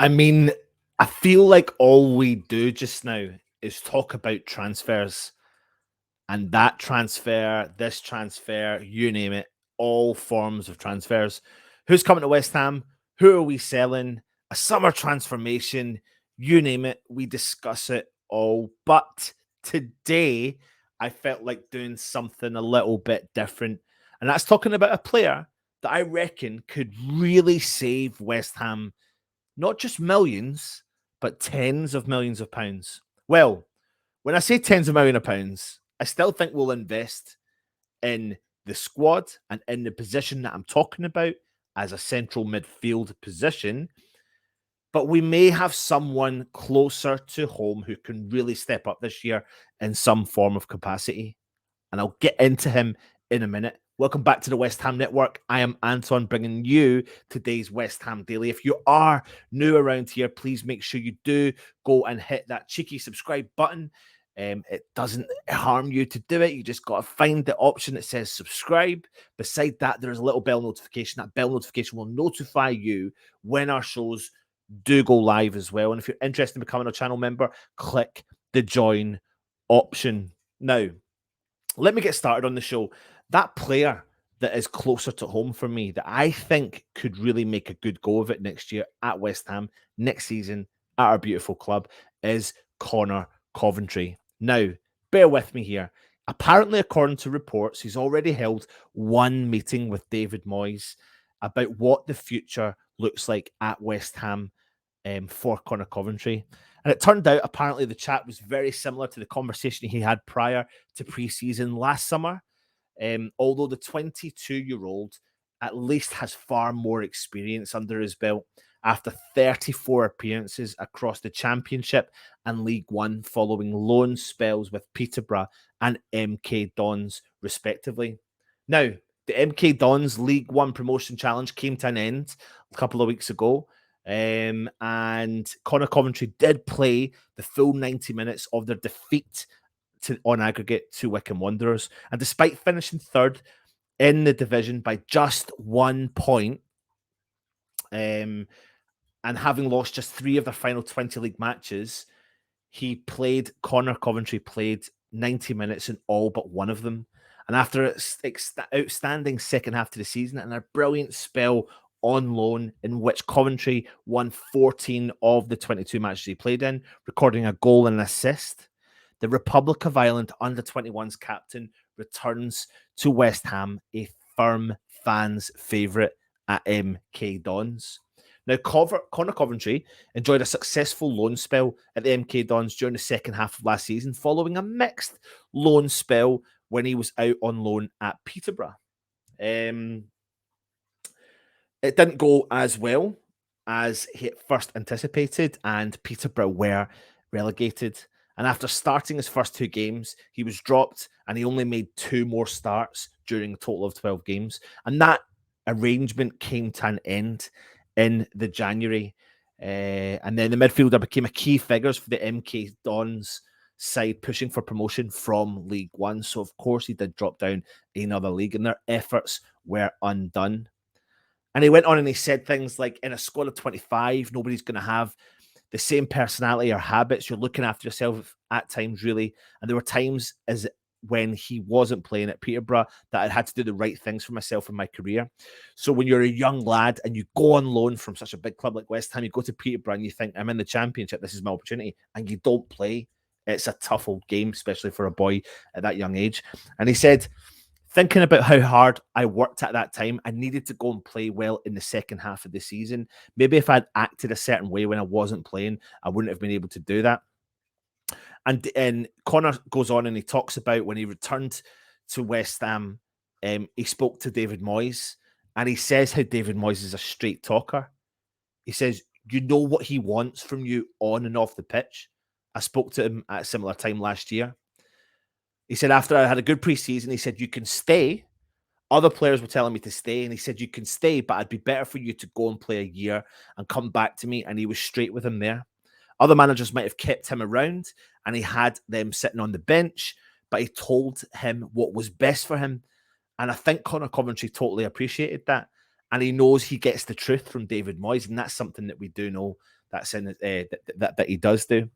I mean, I feel like all we do just now is talk about transfers and that transfer, this transfer, you name it, all forms of transfers. Who's coming to West Ham? Who are we selling? A summer transformation, you name it, we discuss it all. But today, I felt like doing something a little bit different. And that's talking about a player that I reckon could really save West Ham not just millions, but tens of millions of pounds. Well, when I say tens of millions of pounds, I still think we'll invest in the squad and in the position that I'm talking about as a central midfield position. But we may have someone closer to home who can really step up this year in some form of capacity. And I'll get into him in a minute. Welcome back to the West Ham Network. I am Anton, bringing you today's West Ham Daily. If you are new around here, please make sure you do go and hit that cheeky subscribe button. It doesn't harm you to do it. You just got to find the option that says subscribe. Beside that, there's a little bell notification. That bell notification will notify you when our shows do go live as well. And if you're interested in becoming a channel member, click the join option. Now, let me get started on the show. That player that is closer to home for me, that I think could really make a good go of it next year at West Ham, next season at our beautiful club, is Conor Coventry. Now, bear with me here. Apparently, according to reports, he's already held one meeting with David Moyes about what the future looks like at West Ham for Conor Coventry. And it turned out, apparently, the chat was very similar to the conversation he had prior to pre-season last summer. Although the 22-year-old at least has far more experience under his belt after 34 appearances across the Championship and League One, following loan spells with Peterborough and MK Dons, respectively. Now, the MK Dons League One promotion challenge came to an end a couple of weeks ago. And Conor Coventry did play the full 90 minutes of their defeat on aggregate to Wycombe Wanderers. And despite finishing third in the division by just 1 point, and having lost just 3 of their final 20 league matches, Conor Coventry played 90 minutes in all but one of them. And after an outstanding second half to the season and a brilliant spell on loan in which Coventry won 14 of the 22 matches he played in, recording a goal and an assist, the Republic of Ireland under-21s captain returns to West Ham, a firm fans' favourite at MK Dons. Now, Conor Coventry enjoyed a successful loan spell at the MK Dons during the second half of last season, following a mixed loan spell when he was out on loan at Peterborough. It didn't go as well as he at first anticipated, and Peterborough were relegated. And after starting his first 2 games, he was dropped and he only made 2 more starts during a total of 12 games. And that arrangement came to an end in the January. And then the midfielder became a key figure for the MK Dons side, pushing for promotion from League One. So, of course, he did drop down another league and their efforts were undone. And he went on and he said things like, in a squad of 25, nobody's going to have the same personality or habits. You're looking after yourself at times, really. And there were times as when he wasn't playing at Peterborough that I had to do the right things for myself in my career. So when you're a young lad and you go on loan from such a big club like West Ham, you go to Peterborough and you think, I'm in the Championship, this is my opportunity, and you don't play. It's a tough old game, especially for a boy at that young age. And he said, thinking about how hard I worked at that time, I needed to go and play well in the second half of the season. Maybe if I'd acted a certain way when I wasn't playing, I wouldn't have been able to do that. And Conor goes on and he talks about when he returned to West Ham, he spoke to David Moyes, and he says how David Moyes is a straight talker. He says, you know what he wants from you on and off the pitch. I spoke to him at a similar time last year. He said, after I had a good pre-season, he said, you can stay. Other players were telling me to stay, and he said, you can stay, but it'd be better for you to go and play a year and come back to me. And he was straight with him there. Other managers might have kept him around, and he had them sitting on the bench, but he told him what was best for him. And I think Conor Coventry totally appreciated that. And he knows he gets the truth from David Moyes, and that's something that we do know, that's in that he does do.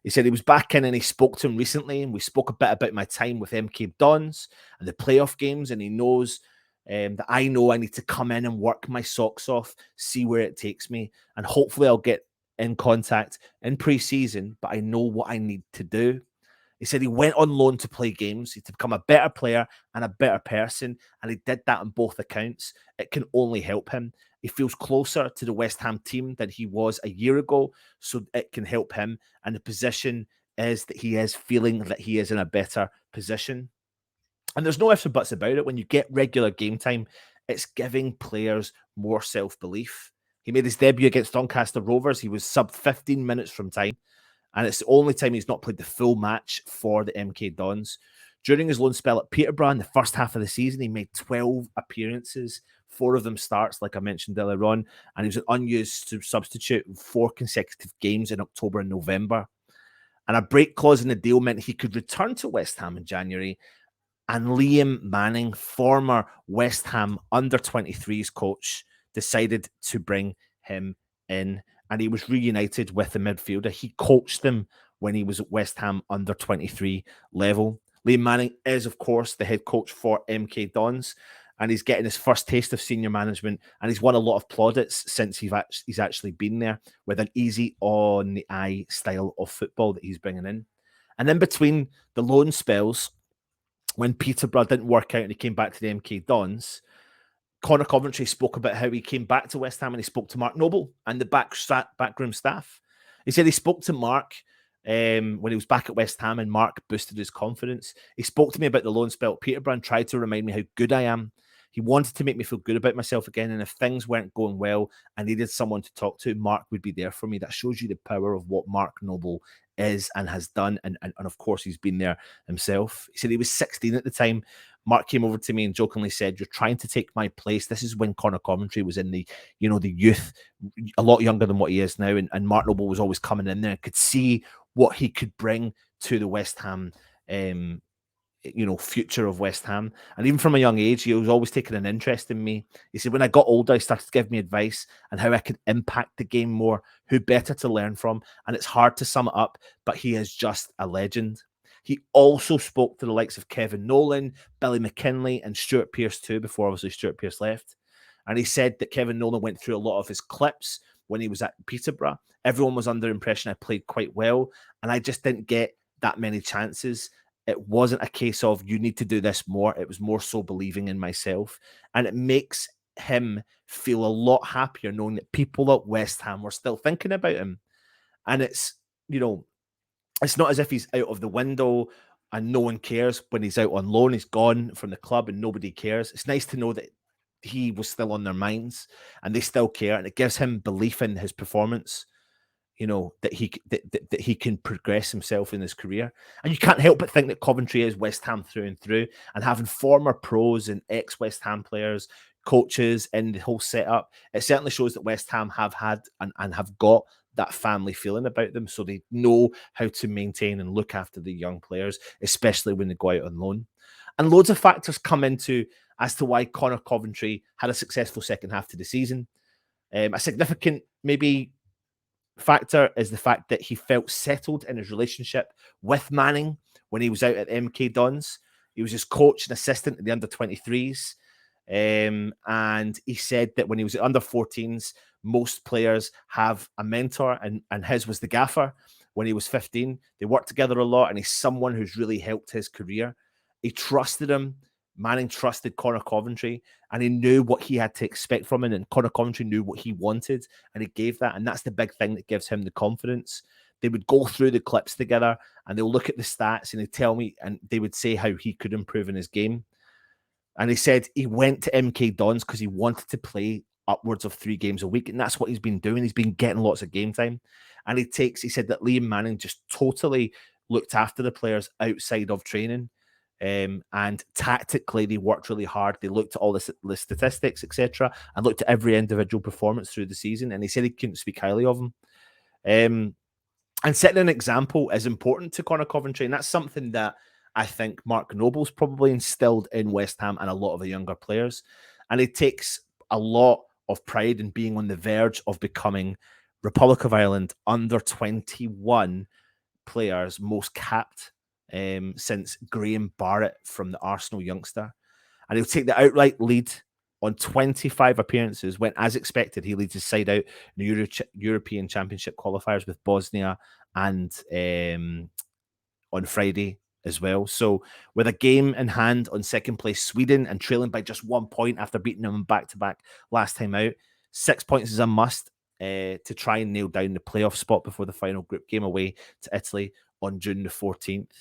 He said he was back in and he spoke to him recently, and we spoke a bit about my time with MK Dons and the playoff games, and he knows that I know I need to come in and work my socks off, see where it takes me, and hopefully I'll get in contact in pre-season, but I know what I need to do. He said he went on loan to play games, to become a better player and a better person, and he did that on both accounts. It can only help him. He feels closer to the West Ham team than he was a year ago, so it can help him. And the position is that he is feeling that he is in a better position. And there's no ifs or buts about it. When you get regular game time, it's giving players more self-belief. He made his debut against Doncaster Rovers. He was sub 15 minutes from time, and it's the only time he's not played the full match for the MK Dons. During his loan spell at Peterborough in the first half of the season, he made 12 appearances, 4 of them starts, like I mentioned earlier on, and he was an unused substitute in 4 consecutive games in October and November. And a break clause in the deal meant he could return to West Ham in January. And Liam Manning, former West Ham under-23s coach, decided to bring him in, and he was reunited with the midfielder. He coached them when he was at West Ham under-23 level. Liam Manning is, of course, the head coach for MK Dons, and he's getting his first taste of senior management, and he's won a lot of plaudits since he's actually been there with an easy on the eye style of football that he's bringing in. And in between the loan spells, when Peterborough didn't work out and he came back to the MK Dons, Conor Coventry spoke about how he came back to West Ham and he spoke to Mark Noble and the backroom staff. He said he spoke to Mark when he was back at West Ham, and Mark boosted his confidence. He spoke to me about the loan spell at Peterborough and tried to remind me how good I am. He wanted to make me feel good about myself again, and if things weren't going well, I needed someone to talk to, Mark would be there for me. That shows you the power of what Mark Noble is and has done, and of course he's been there himself. He said he was 16 at the time. Mark came over to me and jokingly said, "You're trying to take my place." This is when Conor Coventry was in the youth, a lot younger than what he is now, and Mark Noble was always coming in there, could see what he could bring to the West Ham future of West Ham. And even from a young age, he was always taking an interest in me. He said, when I got older, he started to give me advice on how I could impact the game more, who better to learn from. And it's hard to sum it up, but he is just a legend. He also spoke to the likes of Kevin Nolan, Billy McKinlay, and Stuart Pearce too, before obviously Stuart Pearce left. And he said that Kevin Nolan went through a lot of his clips when he was at Peterborough. Everyone was under the impression I played quite well, and I just didn't get that many chances. It wasn't a case of you need to do this more. It was more so believing in myself. And it makes him feel a lot happier knowing that people at West Ham were still thinking about him. And it's not as if he's out of the window and no one cares. When he's out on loan, he's gone from the club and nobody cares. It's nice to know that he was still on their minds and they still care. And it gives him belief in his performance. That he can progress himself in his career. And you can't help but think that Coventry is West Ham through and through, and having former pros and ex-West Ham players, coaches in the whole setup, it certainly shows that West Ham have had and have got that family feeling about them, so they know how to maintain and look after the young players, especially when they go out on loan. And loads of factors come into as to why Conor Coventry had a successful second half to the season. A significant maybe factor is the fact that he felt settled in his relationship with Manning when he was out at MK Dons. He was his coach and assistant at the under-23s. And he said that when he was at under-14s, most players have a mentor, and his was the gaffer. When he was 15, they worked together a lot, and he's someone who's really helped his career. He trusted him. Manning trusted Conor Coventry, and he knew what he had to expect from him, and Conor Coventry knew what he wanted, and he gave that, and that's the big thing that gives him the confidence. They would go through the clips together, and they'll look at the stats, and they'd tell me, and they would say how he could improve in his game. And he said he went to MK Dons because he wanted to play upwards of 3 games a week, and that's what he's been doing. He's been getting lots of game time, and he said that Liam Manning just totally looked after the players outside of training. And tactically, they worked really hard. They looked at all the statistics, etc., and looked at every individual performance through the season. And he said he couldn't speak highly of them. And setting an example is important to Conor Coventry, and that's something that I think Mark Noble's probably instilled in West Ham and a lot of the younger players. And he takes a lot of pride in being on the verge of becoming Republic of Ireland under 21 players most capped since Graham Barrett from the Arsenal youngster. And he'll take the outright lead on 25 appearances when, as expected, he leads his side out in the European Championship qualifiers with Bosnia and on Friday as well. So, with a game in hand on second place Sweden and trailing by just 1 point after beating them back to back last time out, 6 points is a must to try and nail down the playoff spot before the final group game away to Italy on June the 14th.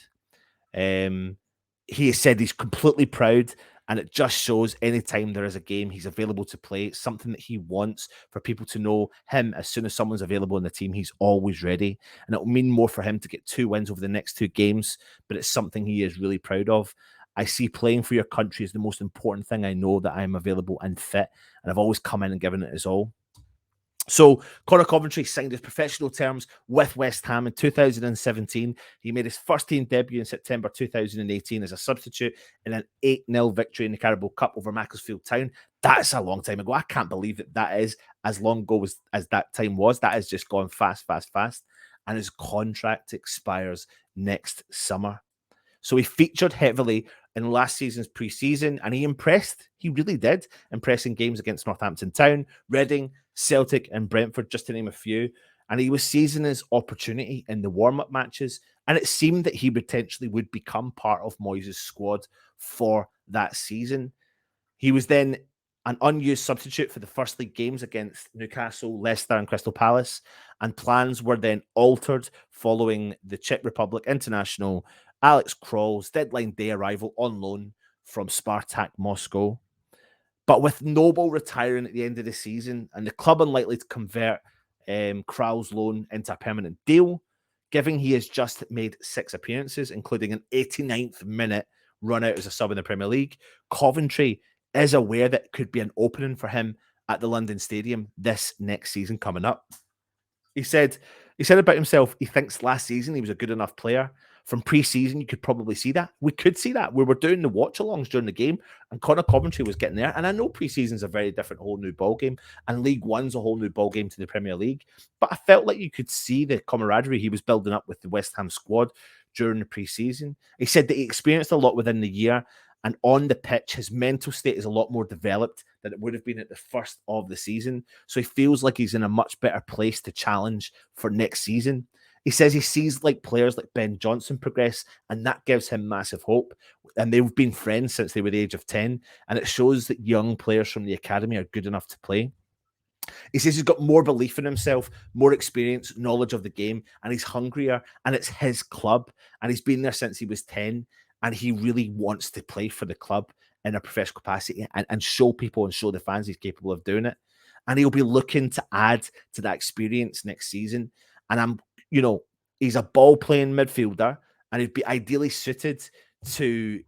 He has said he's completely proud, and it just shows anytime there is a game, he's available to play. It's something that he wants for people to know him. As soon as someone's available in the team, he's always ready. And it'll mean more for him to get 2 wins over the next 2 games, but it's something he is really proud of. I see playing for your country as the most important thing. I know that I'm available and fit, and I've always come in and given it his all. So Conor Coventry signed his professional terms with West Ham in 2017. He made his first team debut in September 2018 as a substitute in an 8-0 victory in the Carabao Cup over Macclesfield Town. That's a long time ago. I can't believe that is as long ago as that time was. That has just gone fast. And his contract expires next summer. So he featured heavily in last season's pre-season, and he impressed. He really did impress in games against Northampton Town, Reading, Celtic, and Brentford, just to name a few. And he was seizing his opportunity in the warm-up matches, and it seemed that he potentially would become part of Moyes' squad for that season. He was then an unused substitute for the first league games against Newcastle, Leicester, and Crystal Palace, and plans were then altered following the Czech Republic international Alex Kral's deadline day arrival on loan from Spartak Moscow. But with Noble retiring at the end of the season and the club unlikely to convert Kral's loan into a permanent deal, given he has just made 6 appearances, including an 89th minute run out as a sub in the Premier League, Coventry is aware that it could be an opening for him at the London Stadium this next season coming up. He said about himself, he thinks last season he was a good enough player. From pre-season, you could probably see that. We could see that. We were doing the watch-alongs during the game, and Conor Coventry was getting there. And I know pre-season's a very different, whole new ball game, and League One's a whole new ball game to the Premier League. But I felt like you could see the camaraderie he was building up with the West Ham squad during the pre-season. He said that he experienced a lot within the year, and on the pitch, his mental state is a lot more developed than it would have been at the first of the season. So he feels like he's in a much better place to challenge for next season. He says he sees like players like Ben Johnson progress, and that gives him massive hope. And they've been friends since they were the age of 10, and it shows that young players from the academy are good enough to play. He says he's got more belief in himself, more experience, knowledge of the game, and he's hungrier, and it's his club, and he's been there since he was 10, and he really wants to play for the club in a professional capacity and show people and show the fans he's capable of doing it. And he'll be looking to add to that experience next season. And he's a ball-playing midfielder, and he'd be ideally suited to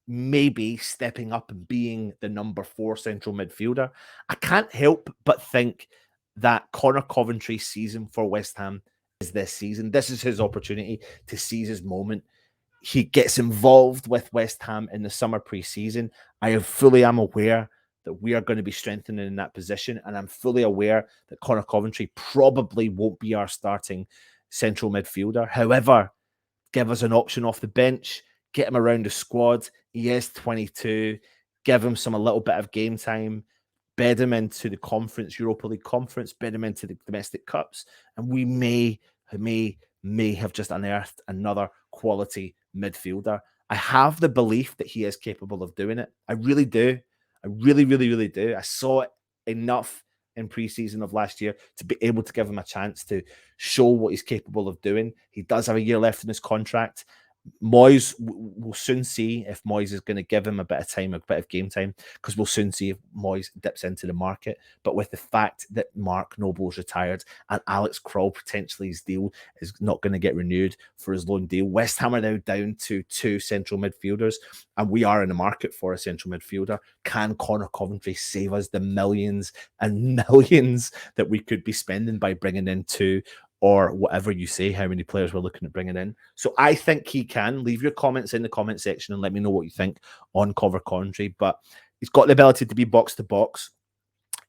maybe stepping up and being the number 4 central midfielder. I can't help but think that Conor Coventry's season for West Ham is this season. This is his opportunity to seize his moment. He gets involved with West Ham in the summer pre-season. I fully am aware that we are going to be strengthening in that position, and I'm fully aware that Conor Coventry probably won't be our starting central midfielder. However, give us an option off the bench, get him around the squad. He is 22. Give him a little bit of game time, bed him into the Europa League conference, bed him into the domestic cups, and we may have just unearthed another quality midfielder. I have the belief that he is capable of doing it. I really do. I really, really, really do. I saw it enough in pre-season of last year to be able to give him a chance to show what he's capable of doing. He does have a year left in his contract. Moyes, we'll soon see if Moyes is going to give him a bit of time, a bit of game time, because we'll soon see if Moyes dips into the market. But with the fact that Mark Noble's retired and Alex Kral potentially his deal is not going to get renewed for his loan deal, West Ham are now down to 2 central midfielders, and we are in the market for a central midfielder. Can Conor Coventry save us the millions and millions that we could be spending by bringing in 2 or whatever you say, how many players we're looking at bringing in? So I think he can. Leave your comments in the comment section and let me know what you think on Conor Coventry. But he's got the ability to be box to box.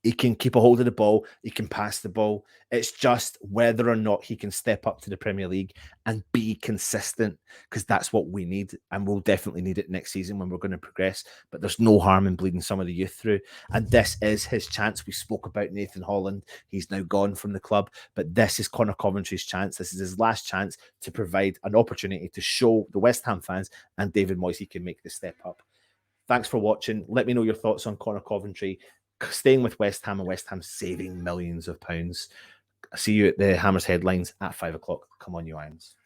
He can keep a hold of the ball. He can pass the ball. It's just whether or not he can step up to the Premier League and be consistent, because that's what we need. And we'll definitely need it next season when we're going to progress. But there's no harm in bleeding some of the youth through. And this is his chance. We spoke about Nathan Holland. He's now gone from the club. But this is Conor Coventry's chance. This is his last chance to provide an opportunity to show the West Ham fans and David Moyes he can make the step up. Thanks for watching. Let me know your thoughts on Conor Coventry staying with West Ham and West Ham saving millions of pounds. I see you at the Hammers headlines at 5 o'clock. Come on, you Irons.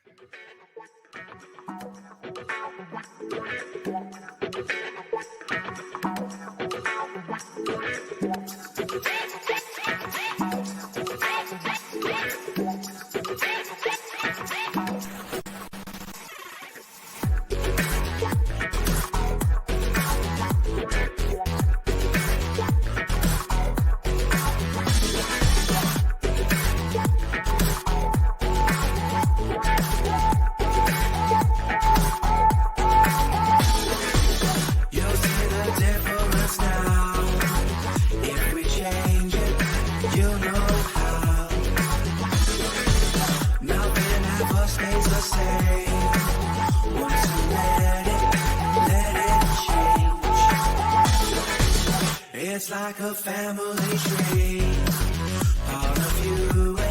It's like a family tree, all of you.